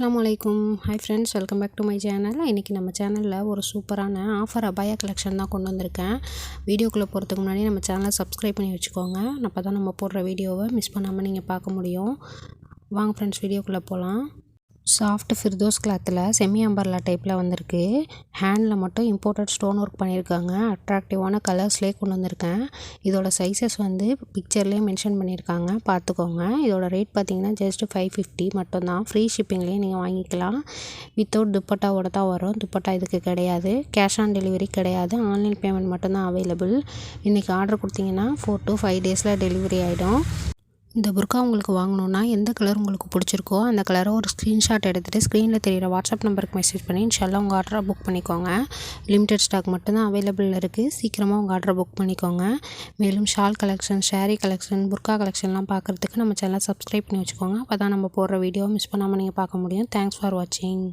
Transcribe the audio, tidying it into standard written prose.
அஸ்ஸலாமுஅலைக்கும். Hi friends, welcome back to my channel. இன்றைக்கி நம்ம சேனலில் ஒரு சூப்பரான ஆஃபர் அபாயா கலெக்ஷன் தான் கொண்டு வந்திருக்கேன். வீடியோக்குள்ளே போகிறதுக்கு முன்னாடி நம்ம சேனலை சப்ஸ்கிரைப் பண்ணி வச்சுக்கோங்க. அப்போ தான் நம்ம போடுற வீடியோவை மிஸ் பண்ணாமல் நீங்கள் பார்க்க முடியும். வாங்க ஃப்ரெண்ட்ஸ், வீடியோக்குள்ளே போகலாம். சாஃப்ட் ஃபிர்தோஸ் கிளாத்தில் செமி அம்பர்லா டைப்பில் வந்திருக்கு. ஹேண்டில் மட்டும் இம்போர்ட்டட் ஸ்டோன் ஒர்க் பண்ணியிருக்காங்க. அட்ராக்டிவான கலர்ஸ்லேயே கொண்டு வந்திருக்கேன். இதோட சைஸஸ் வந்து பிக்சர்லேயே மென்ஷன் பண்ணியிருக்காங்க, பார்த்துக்கோங்க. இதோட ரேட் பார்த்தீங்கன்னா ஜஸ்ட் 550 மட்டும்தான். ஃப்ரீ ஷிப்பிங்லேயே நீங்கள் வாங்கிக்கலாம். வித்தவுட் துப்பட்டாவோட தான் வரும். துப்பட்டா இதுக்கு கிடையாது. கேஷ் ஆன் டெலிவரி கிடையாது. ஆன்லைன் பேமெண்ட் மட்டும்தான் அவைலபிள். இன்றைக்கி ஆர்டர் கொடுத்தீங்கன்னா 4 to 5 டேஸில் டெலிவரி ஆகிடும். இந்த புர்கா உங்களுக்கு வாங்கணுன்னா எந்த கலர் உங்களுக்கு பிடிச்சிருக்கோ அந்த கலரை ஒரு ஸ்க்ரீன்ஷாட் எடுத்துகிட்டு ஸ்க்ரீனில் தெரிகிற வாட்ஸ்அப் நம்பருக்கு மெசேஜ் பண்ணி இன்ஷால்லா உங்கள் ஆர்டரை புக் பண்ணிக்கோங்க. லிமிடெட் ஸ்டாக் மட்டும்தான் அவைலபிள் இருக்குது. சீக்கிரமாக உங்கள் ஆர்டரை புக் பண்ணிக்கோங்க. மேலும் ஷால் கலெக்ஷன், ஷேரி கலெக்ஷன், புர்கா கலெக்ஷன்லாம் பார்க்குறதுக்கு நம்ம சேனலை சப்ஸ்கிரைப் பண்ணி வச்சுக்கோங்க. அப்போ தான் நம்ம போடுற வீடியோ மிஸ் பண்ணாமல் நீங்கள் பார்க்க முடியும். தேங்க்ஸ் ஃபார் வாட்சிங்.